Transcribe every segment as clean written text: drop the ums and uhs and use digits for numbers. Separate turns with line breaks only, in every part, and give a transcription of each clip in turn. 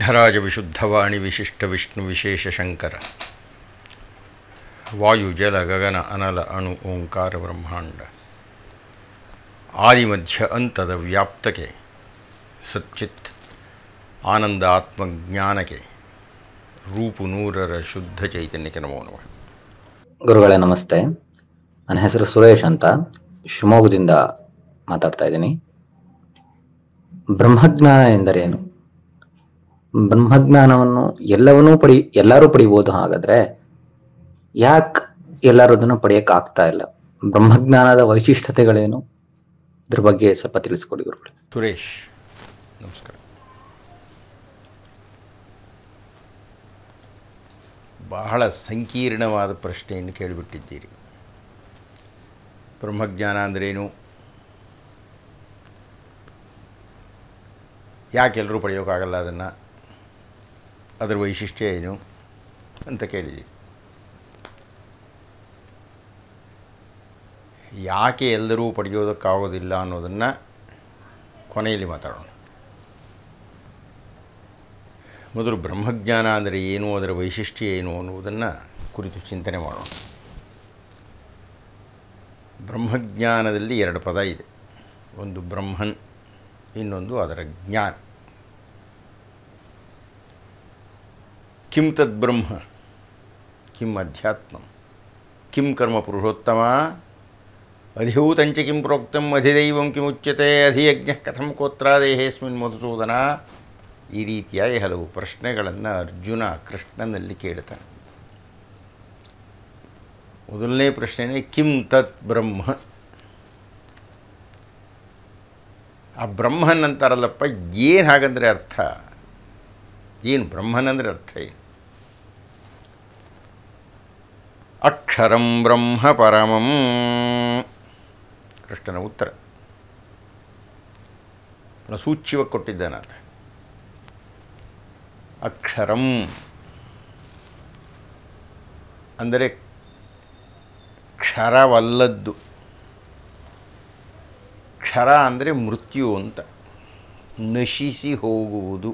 ವಿಘ್ನರಾಜ ವಿಶುದ್ಧವಾಣಿ ವಿಶಿಷ್ಟ ವಿಷ್ಣು ವಿಶೇಷ ಶಂಕರ ವಾಯು ಜಲ ಗಗನ ಅನಲ ಅಣು ಓಂಕಾರ ಬ್ರಹ್ಮಾಂಡ ಆದಿಮಧ್ಯ ಅಂತದ ವ್ಯಾಪ್ತಕ್ಕೆ ಸಚ್ಚಿತ್ ಆನಂದ ಆತ್ಮಜ್ಞಾನಕ್ಕೆ ರೂಪು ನೂರರ ಶುದ್ಧ ಚೈತನ್ಯಕ್ಕೆ ನಮೋ ನಮಃ.
ಗುರುಗಳೇ ನಮಸ್ತೆ. ನನ್ನ ಹೆಸರು ಸುರೇಶ್ ಅಂತ, ಶಿವಮೊಗ್ಗದಿಂದ ಮಾತಾಡ್ತಾ ಇದ್ದೀನಿ. ಬ್ರಹ್ಮಜ್ಞಾನ ಎಂದರೇನು? ಬ್ರಹ್ಮಜ್ಞಾನವನ್ನು ಎಲ್ಲರೂ ಪಡಿಬೋದು. ಹಾಗಾದ್ರೆ ಯಾಕೆ ಎಲ್ಲರೂ ಅದನ್ನು ಪಡೆಯಕ್ಕೆ ಆಗ್ತಾ ಇಲ್ಲ? ಬ್ರಹ್ಮಜ್ಞಾನದ ವೈಶಿಷ್ಟ್ಯತೆಗಳೇನು? ಇದ್ರ ಬಗ್ಗೆ ಸ್ವಲ್ಪ ತಿಳಿಸ್ಕೊಡಿ ಗುರುಗಳೇ.
ಸುರೇಶ್ ನಮಸ್ಕಾರ. ಬಹಳ ಸಂಕೀರ್ಣವಾದ ಪ್ರಶ್ನೆಯನ್ನು ಕೇಳಿಬಿಟ್ಟಿದ್ದೀರಿ. ಬ್ರಹ್ಮಜ್ಞಾನ ಅಂದ್ರೇನು, ಯಾಕೆ ಎಲ್ಲರೂ ಪಡೆಯೋಕ್ಕಾಗಲ್ಲ ಅದನ್ನು, ಅದರ ವೈಶಿಷ್ಟ್ಯ ಏನು ಅಂತ ಕೇಳಿದ್ದೀರಿ. ಯಾಕೆ ಎಲ್ಲರೂ ಪಡೆಯೋದಕ್ಕಾಗೋದಿಲ್ಲ ಅನ್ನೋದನ್ನು ಕೊನೆಯಲ್ಲಿ ಮಾತಾಡೋಣ. ಮೊದಲು ಬ್ರಹ್ಮಜ್ಞಾನ ಅಂದರೆ ಏನು, ಅದರ ವೈಶಿಷ್ಟ್ಯ ಏನು ಅನ್ನುವುದನ್ನು ಕುರಿತು ಚಿಂತನೆ ಮಾಡೋಣ. ಬ್ರಹ್ಮಜ್ಞಾನದಲ್ಲಿ ಎರಡು ಪದ ಇದೆ. ಒಂದು ಬ್ರಹ್ಮನ್, ಇನ್ನೊಂದು ಅದರ ಜ್ಞಾನ. ಕಿಂ ತದ್ ಬ್ರಹ್ಮ, ಕಿಂ ಅಧ್ಯಾತ್ಮ, ಕಿಂ ಕರ್ಮ ಪುರುಷೋತ್ತಮ, ಅಧಿಭೂತಂಚ ಕಿಂ ಪ್ರೋಕ್ತಂ, ಅಧಿದೈವಂ ಕಿಮುಚ್ಯತೆ, ಅಧಿಯಜ್ಞ ಕಥಂ ಕೋತ್ರಾದೇಹೇಸ್ಮಿನ್ ಮಧುಸೂದನ. ಈ ರೀತಿಯಾಗಿ ಹಲವು ಪ್ರಶ್ನೆಗಳನ್ನು ಅರ್ಜುನ ಕೃಷ್ಣನಲ್ಲಿ ಕೇಳ್ತಾನೆ. ಮೊದಲನೇ ಪ್ರಶ್ನೆನೇ ಕಿಂ ತತ್ ಬ್ರಹ್ಮ. ಆ ಬ್ರಹ್ಮನ್ ಅಂತಾರಲ್ಲಪ್ಪ, ಏನು ಹಾಗಂದರೆ ಅರ್ಥ ಏನು? ಬ್ರಹ್ಮನ್ ಅಂದರೆ ಅರ್ಥ ಏನು? ಅಕ್ಷರಂ ಬ್ರಹ್ಮ ಪರಮಂ. ಕೃಷ್ಣನ ಉತ್ತರ ಸೂಚ್ಯವಾಗಿ ಕೊಟ್ಟಿದ್ದಾನಲ್ಲ. ಅಕ್ಷರಂ ಅಂದರೆ ಕ್ಷರವಲ್ಲದ್ದು. ಕ್ಷರ ಅಂದರೆ ಮೃತ್ಯು ಅಂತ, ನಶಿಸಿ ಹೋಗುವುದು,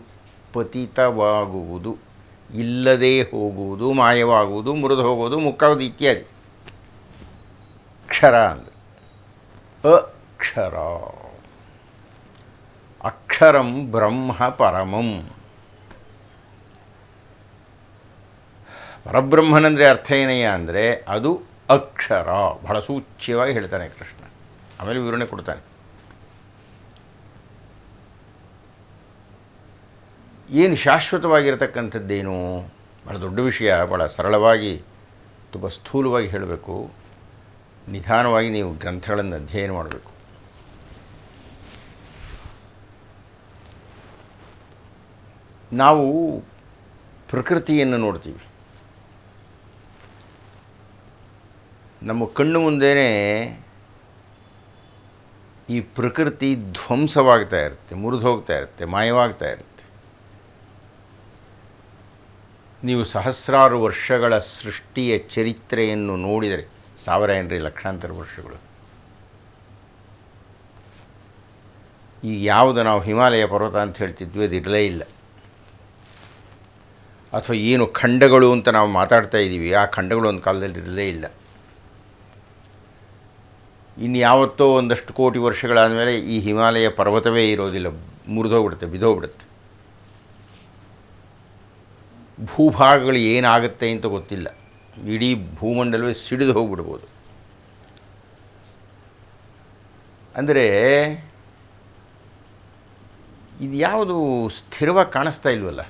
ಪತಿತವಾಗುವುದು, ಇಲ್ಲದೇ ಹೋಗುವುದು, ಮಾಯವಾಗುವುದು, ಮುರಿದು ಹೋಗುವುದು, ಮುಕ್ಕಾವುದು ಇತ್ಯಾದಿ. ಕ್ಷರ ಅಂದರೆ ಅಕ್ಷರ. ಅಕ್ಷರಂ ಬ್ರಹ್ಮ ಪರಮಂ. ಪರಬ್ರಹ್ಮನಂದರೆ ಅರ್ಥ ಏನಯ್ಯ ಅಂದರೆ ಅದು ಅಕ್ಷರ. ಬಹಳ ಸೂಚ್ಯವಾಗಿ ಹೇಳ್ತಾನೆ ಕೃಷ್ಣ. ಆಮೇಲೆ ವಿವರಣೆ ಕೊಡ್ತಾನೆ. ಏನು ಶಾಶ್ವತವಾಗಿರತಕ್ಕಂಥದ್ದೇನು? ಭಾಳ ದೊಡ್ಡ ವಿಷಯ. ಭಾಳ ಸರಳವಾಗಿ, ತುಂಬ ಸ್ಥೂಲವಾಗಿ ಹೇಳಬೇಕು. ನಿಧಾನವಾಗಿ ನೀವು ಗ್ರಂಥಗಳನ್ನು ಅಧ್ಯಯನ ಮಾಡಬೇಕು. ನಾವು ಪ್ರಕೃತಿಯನ್ನು ನೋಡ್ತೀವಿ. ನಮ್ಮ ಕಣ್ಣು ಮುಂದೆಯೇ ಈ ಪ್ರಕೃತಿ ಧ್ವಂಸವಾಗ್ತಾ ಇರುತ್ತೆ, ಮುರಿದು ಹೋಗ್ತಾ ಇರುತ್ತೆ, ಮಾಯವಾಗ್ತಾ ಇರುತ್ತೆ. ನೀವು ಸಹಸ್ರಾರು ವರ್ಷಗಳ ಸೃಷ್ಟಿಯ ಚರಿತ್ರೆಯನ್ನು ನೋಡಿದರೆ, ಸಾವಿರ ಏನ್ರಿ, ಲಕ್ಷಾಂತರ ವರ್ಷಗಳು. ಈಗ ಯಾವುದು ನಾವು ಹಿಮಾಲಯ ಪರ್ವತ ಅಂತ ಹೇಳ್ತಿದ್ವಿ, ಅದು ಇರಲೇ ಇಲ್ಲ. ಅಥವಾ ಏನು ಖಂಡಗಳು ಅಂತ ನಾವು ಮಾತಾಡ್ತಾ ಇದ್ದೀವಿ, ಆ ಖಂಡಗಳು ಒಂದು ಕಾಲದಲ್ಲಿ ಇರಲೇ ಇಲ್ಲ. ಇನ್ನು ಯಾವತ್ತೋ ಒಂದಷ್ಟು ಕೋಟಿ ವರ್ಷಗಳಾದ ಮೇಲೆ ಈ ಹಿಮಾಲಯ ಪರ್ವತವೇ ಇರೋದಿಲ್ಲ, ಮುರಿದೋಗ್ಬಿಡುತ್ತೆ, ಬಿದ್ದೋಗ್ಬಿಡುತ್ತೆ. ಭೂಭಾಗಗಳು ಏನಾಗುತ್ತೆ ಅಂತ ಗೊತ್ತಿಲ್ಲ. ಇಡೀ ಭೂಮಂಡಲವೇ ಸಿಡಿದು ಹೋಗ್ಬಿಡ್ಬೋದು. ಅಂದರೆ ಇದು ಯಾವುದು ಸ್ಥಿರವಾಗಿ ಕಾಣಿಸ್ತಾ ಇಲ್ವಲ್ಲ.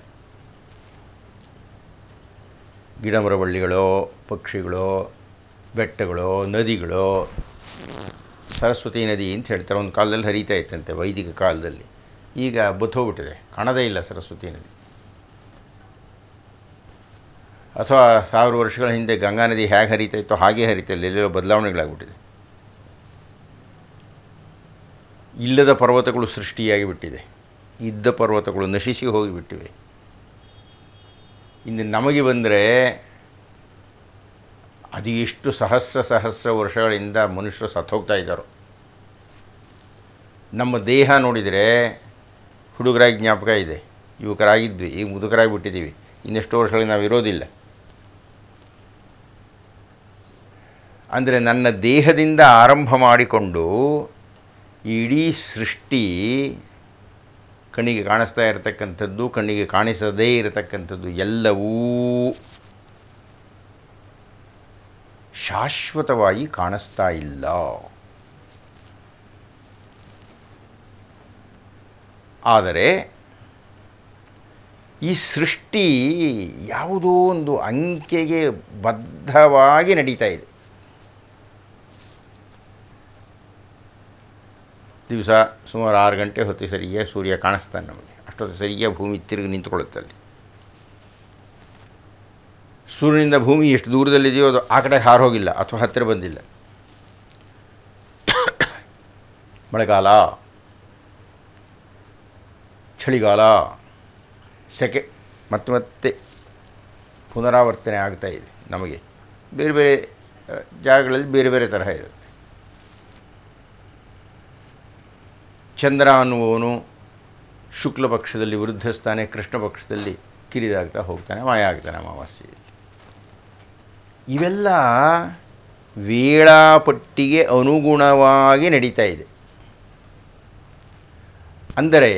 ಗಿಡಮರಬಳ್ಳಿಗಳೋ, ಪಕ್ಷಿಗಳೋ, ಬೆಟ್ಟಗಳೋ, ನದಿಗಳೋ. ಸರಸ್ವತಿ ನದಿ ಅಂತ ಹೇಳ್ತಾರೆ, ಒಂದು ಕಾಲದಲ್ಲಿ ಹರಿತಾ ಇತ್ತಂತೆ ವೈದಿಕ ಕಾಲದಲ್ಲಿ. ಈಗ ಬತ್ತೋಗ್ಬಿಟ್ಟಿದೆ, ಕಾಣದೇ ಇಲ್ಲ ಸರಸ್ವತಿ ನದಿ. ಅಥವಾ 1000 ವರ್ಷಗಳ ಹಿಂದೆ ಗಂಗಾ ನದಿ ಹೇಗೆ ಹರಿತಾ ಇತ್ತೋ ಹಾಗೆ ಹರಿತಾ ಇಲ್ಲ, ಎಲ್ಲೋ ಬದಲಾವಣೆಗಳಾಗ್ಬಿಟ್ಟಿದೆ. ಇಲ್ಲದ ಪರ್ವತಗಳು ಸೃಷ್ಟಿಯಾಗಿ ಬಿಟ್ಟಿದೆ, ಇದ್ದ ಪರ್ವತಗಳು ನಶಿಸಿ ಹೋಗಿಬಿಟ್ಟಿವೆ. ಇನ್ನು ನಮಗೆ ಬಂದರೆ ಅದು ಎಷ್ಟು ಸಹಸ್ರ ವರ್ಷಗಳಿಂದ ಮನುಷ್ಯರು ಸತ್ತೋಗ್ತಾ ಇದ್ದಾರೋ. ನಮ್ಮ ದೇಹ ನೋಡಿದರೆ ಹುಡುಗರಾಗಿ ಜ್ಞಾಪಕ ಇದೆ, ಯುವಕರಾಗಿದ್ವಿ, ಈಗ ಮುದುಕರಾಗಿಬಿಟ್ಟಿದ್ದೀವಿ. ಇನ್ನೆಷ್ಟೋ ವರ್ಷಗಳಿಗೆ ನಾವು ಇರೋದಿಲ್ಲ. ಅಂದರೆ ನನ್ನ ದೇಹದಿಂದ ಆರಂಭ ಮಾಡಿಕೊಂಡು ಇಡೀ ಸೃಷ್ಟಿ, ಕಣ್ಣಿಗೆ ಕಾಣಿಸ್ತಾ ಇರತಕ್ಕಂಥದ್ದು, ಕಣ್ಣಿಗೆ ಕಾಣಿಸದೇ ಇರತಕ್ಕಂಥದ್ದು ಎಲ್ಲವೂ ಶಾಶ್ವತವಾಗಿ ಕಾಣಿಸ್ತಾ ಇಲ್ಲ. ಆದರೆ ಈ ಸೃಷ್ಟಿ ಯಾವುದೋ ಒಂದು ಅಂಕೆಗೆ ಬದ್ಧವಾಗಿ ನಡೀತಾ ಇದೆ. ದಿವಸ ಸುಮಾರು 6 ಗಂಟೆ ಹೊತ್ತು ಸರಿಯೇ ಸೂರ್ಯ ಕಾಣಿಸ್ತಾನೆ ನಮಗೆ. ಅಷ್ಟೊತ್ತು ಸರಿಯೇ ಭೂಮಿ ತಿರುಗಿ ನಿಂತುಕೊಳ್ಳುತ್ತಲ್ಲಿ. ಸೂರ್ಯನಿಂದ ಭೂಮಿ ಎಷ್ಟು ದೂರದಲ್ಲಿದೆಯೋ ಅದು ಆ ಕಡೆ ಹಾರು ಹೋಗಿಲ್ಲ ಅಥವಾ ಹತ್ತಿರ ಬಂದಿಲ್ಲ. ಮಳೆಗಾಲ, ಚಳಿಗಾಲ, ಸೆಕೆ ಮತ್ತೆ ಪುನರಾವರ್ತನೆ ಆಗ್ತಾ ಇದೆ. ನಮಗೆ ಬೇರೆ ಬೇರೆ ಜಾಗಗಳಲ್ಲಿ ಬೇರೆ ಬೇರೆ ತರಹ ಇರುತ್ತೆ. ಚಂದ್ರ ಅನ್ನುವವನು ಶುಕ್ಲ ಪಕ್ಷದಲ್ಲಿ ವೃದ್ಧಿಸ್ತಾನೆ, ಕೃಷ್ಣ ಪಕ್ಷದಲ್ಲಿ ಕಿರಿದಾಗ್ತಾ ಹೋಗ್ತಾನೆ, ಮಾಯ ಆಗ್ತಾನೆ ಅಮಾವಾಸ್ಯೆಯಲ್ಲಿ. ಇವೆಲ್ಲ ವೇಳಾಪಟ್ಟಿಗೆ ಅನುಗುಣವಾಗಿ ನಡೀತಾ ಇದೆ. ಅಂದರೆ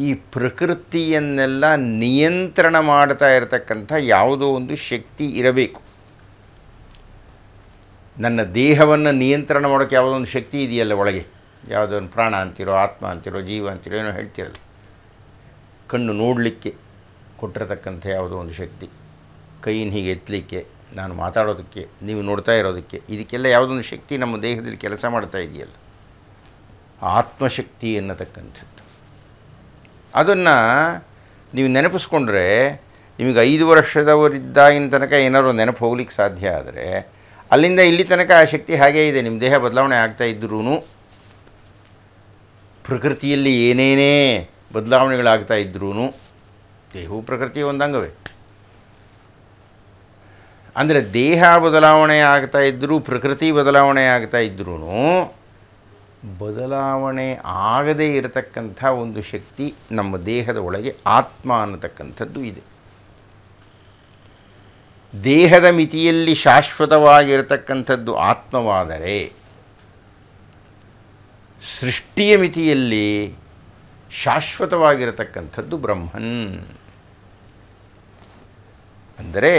ಈ ಪ್ರಕೃತಿಯನ್ನೆಲ್ಲ ನಿಯಂತ್ರಣ ಮಾಡ್ತಾ ಇರತಕ್ಕಂಥ ಯಾವುದೋ ಒಂದು ಶಕ್ತಿ ಇರಬೇಕು. ನನ್ನ ದೇಹವನ್ನು ನಿಯಂತ್ರಣ ಮಾಡೋಕ್ಕೆ ಯಾವುದೋ ಒಂದು ಶಕ್ತಿ ಇದೆಯಲ್ಲ ಒಳಗೆ, ಯಾವುದೋ ಒಂದು ಪ್ರಾಣ ಅಂತಿರೋ, ಆತ್ಮ ಅಂತಿರೋ, ಜೀವ ಅಂತಿರೋ, ಏನೋ ಹೇಳ್ತಿರಲ್ಲ. ಕಣ್ಣು ನೋಡಲಿಕ್ಕೆ ಕೊಟ್ಟಿರತಕ್ಕಂಥ ಯಾವುದೋ ಒಂದು ಶಕ್ತಿ, ಕೈಯನ್ನು ಹೀಗೆ ಎತ್ತಲಿಕ್ಕೆ, ನಾನು ಮಾತಾಡೋದಕ್ಕೆ, ನೀವು ನೋಡ್ತಾ ಇರೋದಕ್ಕೆ, ಇದಕ್ಕೆಲ್ಲ ಯಾವುದೊಂದು ಶಕ್ತಿ ನಮ್ಮ ದೇಹದಲ್ಲಿ ಕೆಲಸ ಮಾಡ್ತಾ ಇದೆಯಲ್ಲ, ಆತ್ಮಶಕ್ತಿ ಎನ್ನತಕ್ಕಂಥದ್ದು. ಅದನ್ನು ನೀವು ನೆನಪಿಸ್ಕೊಂಡ್ರೆ ನಿಮಗೆ 5 ವರ್ಷದವರಿದ್ದಾಗಿನ ತನಕ ಏನಾದ್ರು ನೆನಪು ಹೋಗ್ಲಿಕ್ಕೆ ಸಾಧ್ಯ. ಆದರೆ ಅಲ್ಲಿಂದ ಇಲ್ಲಿ ತನಕ ಆ ಶಕ್ತಿ ಹಾಗೇ ಇದೆ. ನಿಮ್ಮ ದೇಹ ಬದಲಾವಣೆ ಆಗ್ತಾ ಇದ್ರೂ, ಪ್ರಕೃತಿಯಲ್ಲಿ ಏನೇನೇ ಬದಲಾವಣೆಗಳಾಗ್ತಾ ಇದ್ರೂ, ದೇಹವು ಪ್ರಕೃತಿಯ ಒಂದು ಅಂಗವೇ. ಅಂದರೆ ದೇಹ ಬದಲಾವಣೆ ಆಗ್ತಾ ಇದ್ದರೂ, ಪ್ರಕೃತಿ ಬದಲಾವಣೆ ಆಗ್ತಾ ಇದ್ರೂ, ಬದಲಾವಣೆ ಆಗದೇ ಇರತಕ್ಕಂಥ ಒಂದು ಶಕ್ತಿ ನಮ್ಮ ದೇಹದ ಒಳಗೆ ಆತ್ಮ ಅನ್ನತಕ್ಕಂಥದ್ದು ಇದೆ. ದೇಹದ ಮಿತಿಯಲ್ಲಿ ಶಾಶ್ವತವಾಗಿರತಕ್ಕಂಥದ್ದು ಆತ್ಮವಾದರೆ, ಸೃಷ್ಟಿಯ ಮಿತಿಯಲ್ಲಿ ಶಾಶ್ವತವಾಗಿರತಕ್ಕಂಥದ್ದು ಬ್ರಹ್ಮನ್. ಅಂದರೆ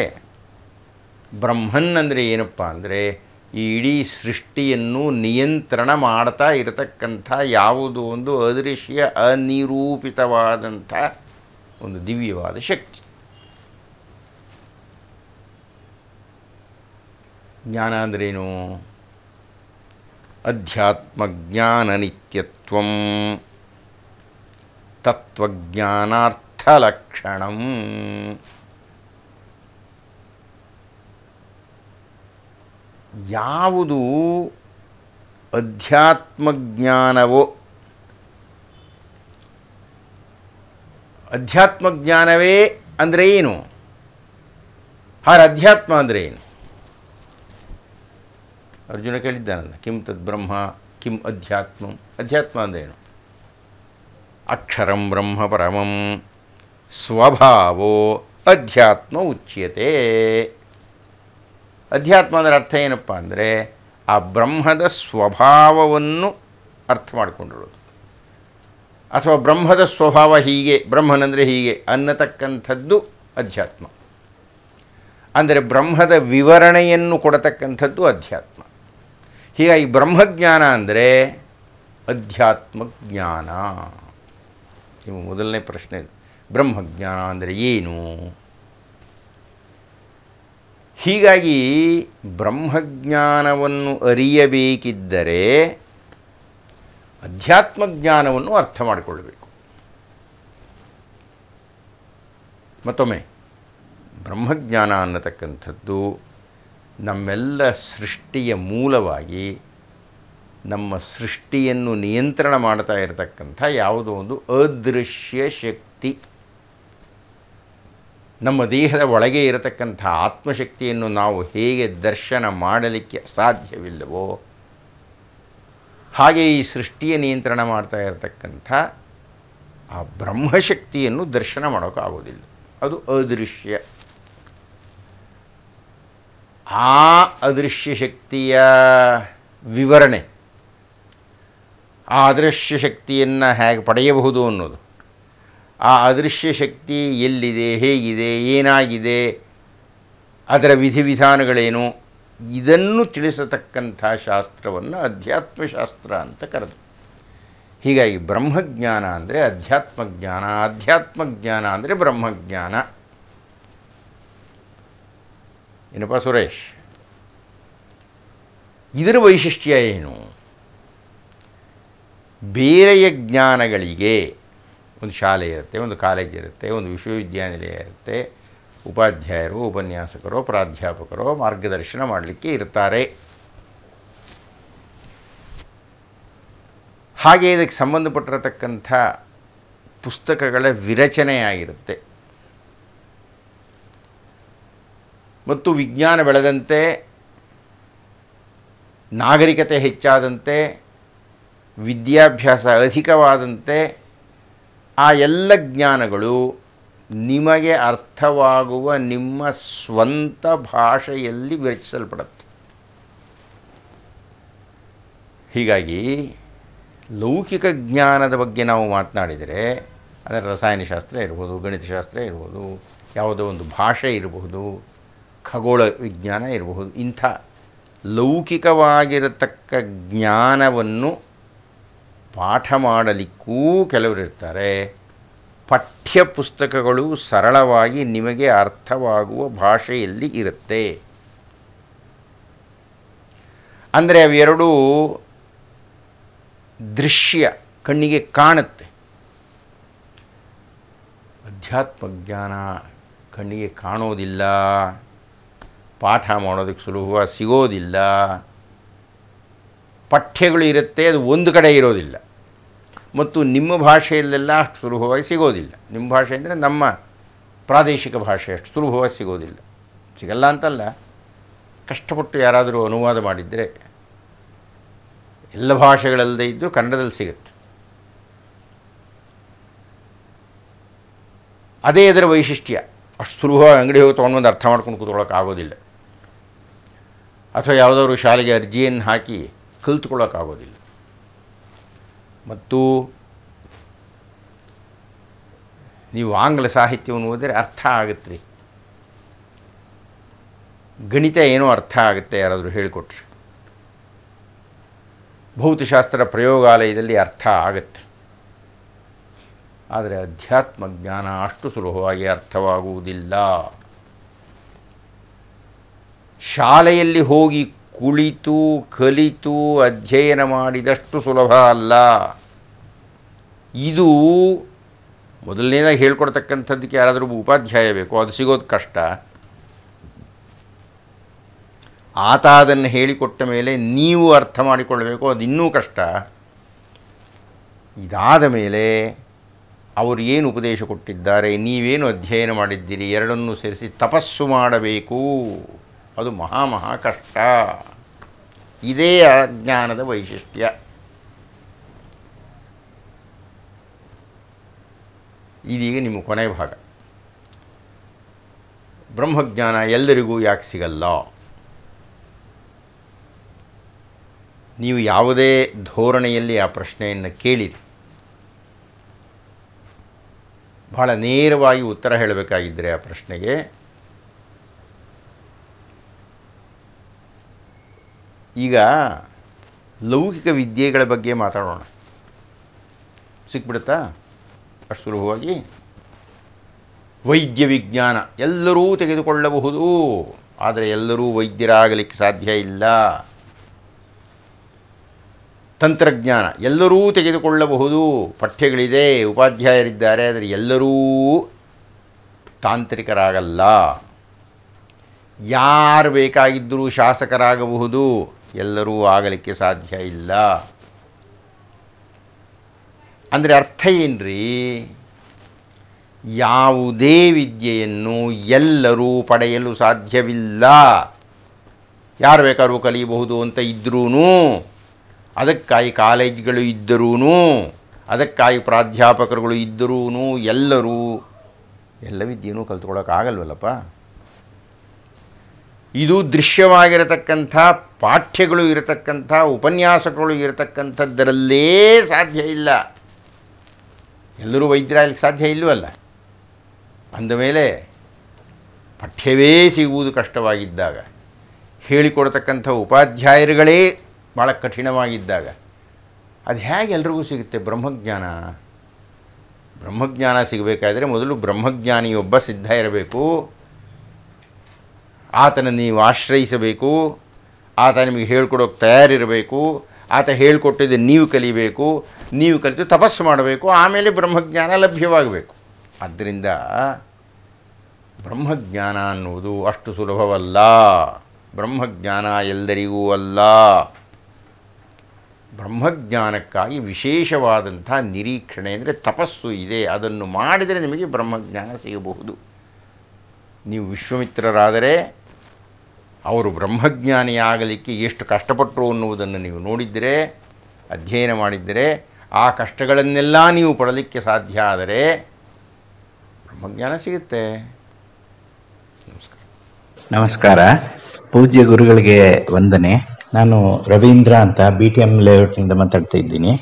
ಬ್ರಹ್ಮನ್ ಅಂದರೆ ಏನಪ್ಪ ಅಂದರೆ, ಈ ಇಡೀ ಸೃಷ್ಟಿಯನ್ನು ನಿಯಂತ್ರಣ ಮಾಡ್ತಾ ಇರತಕ್ಕಂಥ ಯಾವುದೋ ಒಂದು ಅದೃಶ್ಯ ಅನಿರೂಪಿತವಾದಂಥ ಒಂದು ದಿವ್ಯವಾದ ಶಕ್ತಿ. ಜ್ಞಾನ ಅಂದ್ರೇನು? ಅಧ್ಯಾತ್ಮಜ್ಞಾನ ನಿತ್ಯತ್ವಂ ತತ್ವಜ್ಞಾನಾರ್ಥಲಕ್ಷಣಂ. ಯಾವುದು ಅಧ್ಯಾತ್ಮಜ್ಞಾನವೋ, ಅಧ್ಯಾತ್ಮಜ್ಞಾನವೇ ಅಂದರೆ ಏನು? ಅಧ್ಯಾತ್ಮ ಅಂದರೆ ಏನು? ಅರ್ಜುನ ಕೇಳಿದ್ದಾನಲ್ಲ, ಕಿಂ ತದ್ ಬ್ರಹ್ಮ ಕಿಂ ಅಧ್ಯಾತ್ಮಂ. ಅಧ್ಯಾತ್ಮ ಅಂದರೆ ಏನು? ಅಕ್ಷರಂ ಬ್ರಹ್ಮ ಪರಮಂ ಸ್ವಭಾವೋ ಅಧ್ಯಾತ್ಮ ಉಚ್ಯತೆ. ಅಧ್ಯಾತ್ಮ ಅಂದರೆ ಅರ್ಥ ಏನಪ್ಪ ಅಂದರೆ, ಆ ಬ್ರಹ್ಮದ ಸ್ವಭಾವವನ್ನು ಅರ್ಥ ಮಾಡಿಕೊಂಡಿರೋದು, ಅಥವಾ ಬ್ರಹ್ಮದ ಸ್ವಭಾವ ಹೀಗೆ, ಬ್ರಹ್ಮನಂದರೆ ಹೀಗೆ ಅನ್ನತಕ್ಕಂಥದ್ದು ಅಧ್ಯಾತ್ಮ. ಅಂದರೆ ಬ್ರಹ್ಮದ ವಿವರಣೆಯನ್ನು ಕೊಡತಕ್ಕಂಥದ್ದು ಅಧ್ಯಾತ್ಮ. ಹೀಗಾಗಿ ಬ್ರಹ್ಮಜ್ಞಾನ ಅಂದರೆ ಅಧ್ಯಾತ್ಮ ಜ್ಞಾನ. ಇವು ಮೊದಲನೇ ಪ್ರಶ್ನೆ. ಬ್ರಹ್ಮಜ್ಞಾನ ಅಂದರೆ ಏನು? ಹೀಗಾಗಿ ಬ್ರಹ್ಮಜ್ಞಾನವನ್ನು ಅರಿಯಬೇಕಿದ್ದರೆ ಅಧ್ಯಾತ್ಮಜ್ಞಾನವನ್ನು ಅರ್ಥ ಮಾಡಿಕೊಳ್ಳಬೇಕು. ಮತ್ತೊಮ್ಮೆ, ಬ್ರಹ್ಮಜ್ಞಾನ ಅನ್ನತಕ್ಕಂಥದ್ದು ನಮ್ಮೆಲ್ಲ ಸೃಷ್ಟಿಯ ಮೂಲವಾಗಿ, ನಮ್ಮ ಸೃಷ್ಟಿಯನ್ನು ನಿಯಂತ್ರಣ ಮಾಡ್ತಾ ಇರತಕ್ಕಂಥ ಯಾವುದೋ ಒಂದು ಅದೃಶ್ಯ ಶಕ್ತಿ. ನಮ್ಮ ದೇಹದ ಒಳಗೆ ಇರತಕ್ಕಂಥ ಆತ್ಮಶಕ್ತಿಯನ್ನು ನಾವು ಹೇಗೆ ದರ್ಶನ ಮಾಡಲಿಕ್ಕೆ ಸಾಧ್ಯವಿಲ್ಲವೋ, ಹಾಗೆ ಈ ಸೃಷ್ಟಿಯ ನಿಯಂತ್ರಣ ಮಾಡ್ತಾ ಇರತಕ್ಕಂಥ ಆ ಬ್ರಹ್ಮಶಕ್ತಿಯನ್ನು ದರ್ಶನ ಮಾಡೋಕ್ಕಾಗೋದಿಲ್ಲ. ಅದು ಅದೃಶ್ಯ. ಆ ಅದೃಶ್ಯ ಶಕ್ತಿಯ ವಿವರಣೆ, ಆ ಅದೃಶ್ಯ ಶಕ್ತಿಯನ್ನು ಹೇಗೆ ಪಡೆಯಬಹುದು ಅನ್ನೋದು, ಆ ಅದೃಶ್ಯ ಶಕ್ತಿ ಎಲ್ಲಿದೆ, ಹೇಗಿದೆ, ಏನಾಗಿದೆ, ಅದರ ವಿಧಿವಿಧಾನಗಳೇನು, ಇದನ್ನು ತಿಳಿಸತಕ್ಕಂಥ ಶಾಸ್ತ್ರವನ್ನು ಅಧ್ಯಾತ್ಮಶಾಸ್ತ್ರ ಅಂತ ಕರೆದು. ಹೀಗಾಗಿ ಬ್ರಹ್ಮಜ್ಞಾನ ಅಂದರೆ ಅಧ್ಯಾತ್ಮಜ್ಞಾನ, ಅಧ್ಯಾತ್ಮಜ್ಞಾನ ಅಂದರೆ ಬ್ರಹ್ಮಜ್ಞಾನ. ಏನಪ್ಪ ಸುರೇಶ್, ಇದರ ವೈಶಿಷ್ಟ್ಯ ಏನು? ಬೇರೆಯ ಜ್ಞಾನಗಳಿಗೆ ಒಂದು ಶಾಲೆ ಇರುತ್ತೆ, ಒಂದು ಕಾಲೇಜ್ ಇರುತ್ತೆ, ಒಂದು ವಿಶ್ವವಿದ್ಯಾನಿಲಯ ಇರುತ್ತೆ, ಉಪಾಧ್ಯಾಯರು, ಉಪನ್ಯಾಸಕರು, ಪ್ರಾಧ್ಯಾಪಕರು ಮಾರ್ಗದರ್ಶನ ಮಾಡಲಿಕ್ಕೆ ಇರ್ತಾರೆ. ಹಾಗೆ ಇದಕ್ಕೆ ಸಂಬಂಧಪಟ್ಟಿರತಕ್ಕಂಥ ಪುಸ್ತಕಗಳ ವಿರಚನೆಯಾಗಿರುತ್ತೆ. ಮತ್ತು ವಿಜ್ಞಾನ ಬೆಳೆದಂತೆ, ನಾಗರಿಕತೆ ಹೆಚ್ಚಾದಂತೆ, ವಿದ್ಯಾಭ್ಯಾಸ ಅಧಿಕವಾದಂತೆ ಆ ಎಲ್ಲ ಜ್ಞಾನಗಳು ನಿಮಗೆ ಅರ್ಥವಾಗುವ ನಿಮ್ಮ ಸ್ವಂತ ಭಾಷೆಯಲ್ಲಿ ವಿರಚಿಸಲ್ಪಡುತ್ತೆ. ಹೀಗಾಗಿ ಲೌಕಿಕ ಜ್ಞಾನದ ಬಗ್ಗೆ ನಾವು ಮಾತನಾಡಿದರೆ ಅದರ ರಸಾಯನಶಾಸ್ತ್ರ ಇರ್ಬೋದು, ಗಣಿತಶಾಸ್ತ್ರ ಇರ್ಬೋದು, ಯಾವುದೋ ಒಂದು ಭಾಷೆ ಇರಬಹುದು, ಖಗೋಳ ವಿಜ್ಞಾನ ಇರಬಹುದು. ಇಂಥ ಲೌಕಿಕವಾಗಿರತಕ್ಕ ಜ್ಞಾನವನ್ನು ಪಾಠ ಮಾಡಲಿಕ್ಕೂ ಕೆಲವರಿರ್ತಾರೆ. ಪಠ್ಯ ಪುಸ್ತಕಗಳು ಸರಳವಾಗಿ ನಿಮಗೆ ಅರ್ಥವಾಗುವ ಭಾಷೆಯಲ್ಲಿ ಇರುತ್ತೆ. ಅಂದರೆ ಅವೆರಡೂ ದೃಶ್ಯ, ಕಣ್ಣಿಗೆ ಕಾಣುತ್ತೆ. ಅಧ್ಯಾತ್ಮ ಜ್ಞಾನ ಕಣ್ಣಿಗೆ ಕಾಣೋದಿಲ್ಲ, ಪಾಠ ಮಾಡೋದಕ್ಕೆ ಸುಲಭವಾಗಿ ಸಿಗೋದಿಲ್ಲ. ಪಠ್ಯಗಳು ಇರುತ್ತೆ, ಅದು ಒಂದು ಕಡೆ ಇರೋದಿಲ್ಲ. ಮತ್ತು ನಿಮ್ಮ ಭಾಷೆಯಲ್ಲೆಲ್ಲ ಅಷ್ಟು ಸುಲಭವಾಗಿ ಸಿಗೋದಿಲ್ಲ. ನಿಮ್ಮ ಭಾಷೆ ಅಂದರೆ ನಮ್ಮ ಪ್ರಾದೇಶಿಕ ಭಾಷೆ ಅಷ್ಟು ಸುಲಭವಾಗಿ ಸಿಗೋದಿಲ್ಲ. ಸಿಗಲ್ಲ ಅಂತಲ್ಲ, ಕಷ್ಟಪಟ್ಟು ಯಾರಾದರೂ ಅನುವಾದ ಮಾಡಿದರೆ ಎಲ್ಲ ಭಾಷೆಗಳಲ್ಲದೆ ಇದ್ದು ಕನ್ನಡದಲ್ಲಿ ಸಿಗುತ್ತೆ. ಅದೇ ಅದರ ವೈಶಿಷ್ಟ್ಯ. ಅಷ್ಟು ಸುಲಭವಾಗಿ ಅಂಗಡಿ ಹೋಗಿ ತೊಗೊಂಡು ಅರ್ಥ ಮಾಡ್ಕೊಂಡು ಕೂತ್ಕೊಳ್ಳೋಕ್ಕಾಗೋದಿಲ್ಲ. ಅಥವಾ ಯಾವುದಾದ್ರು ಶಾಲೆಗೆ ಅರ್ಜಿಯನ್ನು ಹಾಕಿ ಕಲ್ತ್ಕೊಳ್ಳೋಕ್ಕಾಗೋದಿಲ್ಲ. ಮತ್ತು ನೀವು ಆಂಗ್ಲ ಸಾಹಿತ್ಯವನ್ನು ಓದಿದರೆ ಅರ್ಥ ಆಗುತ್ತೆ ರೀ. ಗಣಿತ ಏನೋ ಅರ್ಥ ಆಗುತ್ತೆ ಯಾರಾದರೂ ಹೇಳಿಕೊಟ್ರೆ. ಭೌತಶಾಸ್ತ್ರ ಪ್ರಯೋಗಾಲಯದಲ್ಲಿ ಅರ್ಥ ಆಗುತ್ತೆ. ಆದರೆ ಅಧ್ಯಾತ್ಮ ಜ್ಞಾನ ಅಷ್ಟು ಸುಲಭವಾಗಿ ಅರ್ಥವಾಗುವುದಿಲ್ಲ. ಶಾಲೆಯಲ್ಲಿ ಹೋಗಿ ಕುಳಿತು ಕಲಿತು ಅಧ್ಯಯನ ಮಾಡಿದಷ್ಟು ಸುಲಭ ಅಲ್ಲ. ಇದು ಮೊದಲನೇದಾಗಿ ಹೇಳ್ಕೊಡ್ತಕ್ಕಂಥದ್ದಕ್ಕೆ ಯಾರಾದರೂ ಉಪಾಧ್ಯಾಯ ಬೇಕು, ಅದು ಸಿಗೋದು ಕಷ್ಟ. ಆತ ಅದನ್ನು ಹೇಳಿಕೊಟ್ಟ ಮೇಲೆ ನೀವು ಅರ್ಥ ಮಾಡಿಕೊಳ್ಳಬೇಕು, ಅದು ಇನ್ನೂ ಕಷ್ಟ. ಇದಾದ ಮೇಲೆ ಅವರು ಏನು ಉಪದೇಶ ಕೊಟ್ಟಿದ್ದಾರೆ, ನೀವೇನು ಅಧ್ಯಯನ ಮಾಡಿದ್ದೀರಿ, ಎರಡನ್ನೂ ಸೇರಿಸಿ ತಪಸ್ಸು ಮಾಡಬೇಕು. ಅದು ಮಹಾ ಕಷ್ಟ. ಇದೇ ಅಜ್ಞಾನದ ವೈಶಿಷ್ಟ್ಯ. ಇದೀಗ ನಿಮ್ಮ ಕೊನೆಯ ಭಾಗ. ಬ್ರಹ್ಮಜ್ಞಾನ ಎಲ್ಲರಿಗೂ ಯಾಕೆ ಸಿಗಲ್ಲ? ನೀವು ಯಾವುದೇ ಧೋರಣೆಯಲ್ಲಿ ಆ ಪ್ರಶ್ನೆಯನ್ನು ಕೇಳಿರಿ, ಬಹಳ ನೇರವಾಗಿ ಉತ್ತರ ಹೇಳಬೇಕಾಗಿದ್ದರೆ ಆ ಪ್ರಶ್ನೆಗೆ ಈಗ ಲೌಕಿಕ ವಿದ್ಯೆಗಳ ಬಗ್ಗೆ ಮಾತಾಡೋಣ. ಸಿಕ್ಬಿಡುತ್ತಾ ಅಷ್ಟು ಸುಲಭವಾಗಿ? ವೈದ್ಯ ವಿಜ್ಞಾನ ಎಲ್ಲರೂ ತೆಗೆದುಕೊಳ್ಳಬಹುದು, ಆದರೆ ಎಲ್ಲರೂ ವೈದ್ಯರಾಗಲಿಕ್ಕೆ ಸಾಧ್ಯ ಇಲ್ಲ. ತಂತ್ರಜ್ಞಾನ ಎಲ್ಲರೂ ತೆಗೆದುಕೊಳ್ಳಬಹುದು, ಪಠ್ಯಗಳಿದೆ, ಉಪಾಧ್ಯಾಯರಿದ್ದಾರೆ, ಆದರೆ ಎಲ್ಲರೂ ತಾಂತ್ರಿಕರಾಗಲ್ಲ. ಯಾರು ಬೇಕಾಗಿದ್ದರೂ ಶಾಸಕರಾಗಬಹುದು, ಎಲ್ಲರೂ ಆಗಲಿಕ್ಕೆ ಸಾಧ್ಯ ಇಲ್ಲ. ಅಂದರೆ ಅರ್ಥ ಏನ್ರಿ? ಯಾವುದೇ ವಿದ್ಯೆಯನ್ನು ಎಲ್ಲರೂ ಪಡೆಯಲು ಸಾಧ್ಯವಿಲ್ಲ. ಯಾರು ಬೇಕಾದ್ರೂ ಕಲಿಯಬಹುದು ಅಂತ ಇದ್ರೂ, ಅದಕ್ಕಾಗಿ ಕಾಲೇಜ್ಗಳು ಇದ್ದರೂ ಅದಕ್ಕಾಗಿ ಪ್ರಾಧ್ಯಾಪಕರುಗಳು ಇದ್ದರೂ ಎಲ್ಲರೂ ಎಲ್ಲ ವಿದ್ಯೆಯೂ ಕಲ್ತ್ಕೊಳ್ಳೋಕ್ಕಾಗಲ್ವಲ್ಲಪ್ಪ. ಇದು ದೃಶ್ಯವಾಗಿರತಕ್ಕಂಥ ಪಾಠ್ಯಗಳು ಇರತಕ್ಕಂಥ ಉಪನ್ಯಾಸಗಳು ಇರತಕ್ಕಂಥದ್ದರಲ್ಲೇ ಸಾಧ್ಯ ಇಲ್ಲ. ಎಲ್ಲರೂ ವೈದ್ಯರಾಗಲಿಕ್ಕೆ ಸಾಧ್ಯ ಇಲ್ಲವಲ್ಲ. ಅಂದಮೇಲೆ ಪಠ್ಯವೇ ಸಿಗುವುದು ಕಷ್ಟವಾಗಿದ್ದಾಗ, ಹೇಳಿಕೊಡ್ತಕ್ಕಂಥ ಉಪಾಧ್ಯಾಯರುಗಳೇ ಭಾಳ ಕಠಿಣವಾಗಿದ್ದಾಗ ಅದು ಹೇಗೆ ಎಲ್ರಿಗೂ ಸಿಗುತ್ತೆ? ಬ್ರಹ್ಮಜ್ಞಾನ ಸಿಗಬೇಕಾದ್ರೆ ಮೊದಲು ಬ್ರಹ್ಮಜ್ಞಾನಿಯೊಬ್ಬ ಸಿದ್ಧ ಇರಬೇಕು. ಆತನನ್ನು ನೀವು ಆಶ್ರಯಿಸಬೇಕು. ಆತ ನಿಮಗೆ ಹೇಳ್ಕೊಡೋಕೆ ತಯಾರಿರಬೇಕು. ಆತ ಹೇಳಿಕೊಟ್ಟಿದ್ದು ನೀವು ಕಲಿಬೇಕು. ನೀವು ಕಲಿತು ತಪಸ್ಸು ಮಾಡಬೇಕು. ಆಮೇಲೆ ಬ್ರಹ್ಮಜ್ಞಾನ ಲಭ್ಯವಾಗಬೇಕು. ಆದ್ದರಿಂದ ಬ್ರಹ್ಮಜ್ಞಾನ ಅನ್ನುವುದು ಅಷ್ಟು ಸುಲಭವಲ್ಲ. ಬ್ರಹ್ಮಜ್ಞಾನ ಎಲ್ಲರಿಗೂ ಅಲ್ಲ. ಬ್ರಹ್ಮಜ್ಞಾನಕ್ಕಾಗಿ ವಿಶೇಷವಾದಂಥ ನಿರೀಕ್ಷಣೆ ಅಂದರೆ ತಪಸ್ಸು ಇದೆ. ಅದನ್ನು ಮಾಡಿದರೆ ನಿಮಗೆ ಬ್ರಹ್ಮಜ್ಞಾನ ಸಿಗಬಹುದು. ನೀವು ವಿಶ್ವಾಮಿತ್ರರಾದರೆ ಅವರು ಬ್ರಹ್ಮಜ್ಞಾನಿಯಾಗಲಿಕ್ಕೆ ಎಷ್ಟು ಕಷ್ಟಪಟ್ಟರು ಅನ್ನುವುದನ್ನು ನೀವು ನೋಡಿದ್ದರೆ, ಅಧ್ಯಯನ ಮಾಡಿದ್ದರೆ, ಆ ಕಷ್ಟಗಳನ್ನೆಲ್ಲ ನೀವು ಪಡಲಿಕ್ಕೆ ಸಾಧ್ಯ ಆದರೆ ಬ್ರಹ್ಮಜ್ಞಾನ ಸಿಗುತ್ತೆ.
ನಮಸ್ಕಾರ. ಪೂಜ್ಯ ಗುರುಗಳಿಗೆ ವಂದನೆ. ನಾನು ರವೀಂದ್ರ ಅಂತ BTM ಲೇಔಟ್ನಿಂದ ಮಾತಾಡ್ತಾ ಇದ್ದೀನಿ.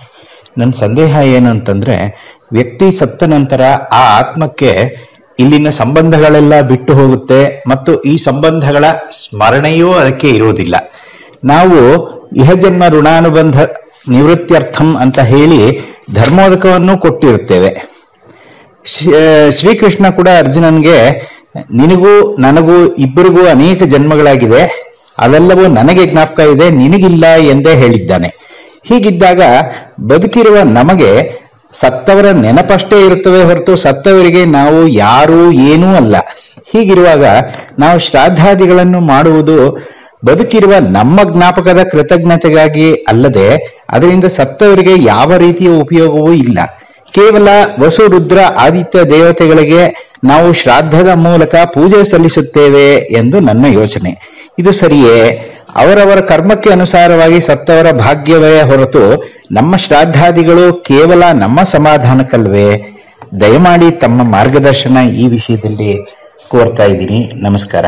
ನನ್ನ ಸಂದೇಹ ಏನು ಅಂತಂದ್ರೆ, ವ್ಯಕ್ತಿ ಸತ್ತ ನಂತರ ಆ ಆತ್ಮಕ್ಕೆ ಇಲ್ಲಿನ ಸಂಬಂಧಗಳೆಲ್ಲ ಬಿಟ್ಟು ಹೋಗುತ್ತೆ ಮತ್ತು ಈ ಸಂಬಂಧಗಳ ಸ್ಮರಣೆಯೂ ಅದಕ್ಕೆ ಇರುವುದಿಲ್ಲ. ನಾವು ಇಹಜನ್ಮ ಋಣಾನುಬಂಧ ನಿವೃತ್ತ್ಯರ್ಥಂ ಅಂತ ಹೇಳಿ ಧರ್ಮೋದಕವನ್ನು ಕೊಟ್ಟಿರುತ್ತೇವೆ. ಶ್ರೀಕೃಷ್ಣ ಕೂಡ ಅರ್ಜುನನ್ಗೆ, ನಿನಗೂ ನನಗೂ ಇಬ್ಬರಿಗೂ ಅನೇಕ ಜನ್ಮಗಳಾಗಿದೆ, ಅವೆಲ್ಲವೂ ನನಗೆ ಜ್ಞಾಪಕ ಇದೆ, ನಿನಗಿಲ್ಲ ಎಂದೇ ಹೇಳಿದ್ದಾನೆ. ಹೀಗಿದ್ದಾಗ ಬದುಕಿರುವ ನಮಗೆ ಸತ್ತವರ ನೆನಪಷ್ಟೇ ಇರುತ್ತವೆ ಹೊರತು ಸತ್ತವರಿಗೆ ನಾವು ಯಾರೂ ಏನೂ ಅಲ್ಲ. ಹೀಗಿರುವಾಗ ನಾವು ಶ್ರಾದ್ದಾದಿಗಳನ್ನು ಮಾಡುವುದು ಬದುಕಿರುವ ನಮ್ಮ ಜ್ಞಾಪಕದ ಕೃತಜ್ಞತೆಗಾಗಿ ಅಲ್ಲದೆ ಅದರಿಂದ ಸತ್ತವರಿಗೆ ಯಾವ ರೀತಿಯ ಉಪಯೋಗವೂ ಇಲ್ಲ. ಕೇವಲ ವಸು ರುದ್ರ ಆದಿತ್ಯ ದೇವತೆಗಳಿಗೆ ನಾವು ಶ್ರಾದ್ದದ ಮೂಲಕ ಪೂಜೆ ಸಲ್ಲಿಸುತ್ತೇವೆ ಎಂದು ನನ್ನ ಯೋಚನೆ. ಇದು ಸರಿಯೇ? ಅವರವರ ಕರ್ಮಕ್ಕೆ ಅನುಸಾರವಾಗಿ ಸತ್ತವರ ಭಾಗ್ಯವೇ ಹೊರತು ನಮ್ಮ ಶ್ರಾದ್ದಾದಿಗಳು ಕೇವಲ ನಮ್ಮ ಸಮಾಧಾನಕ್ಕಲ್ವೇ? ದಯಮಾಡಿ ತಮ್ಮ ಮಾರ್ಗದರ್ಶನ ಈ ವಿಷಯದಲ್ಲಿ ಕೋರ್ತಾ ಇದ್ದೀನಿ. ನಮಸ್ಕಾರ.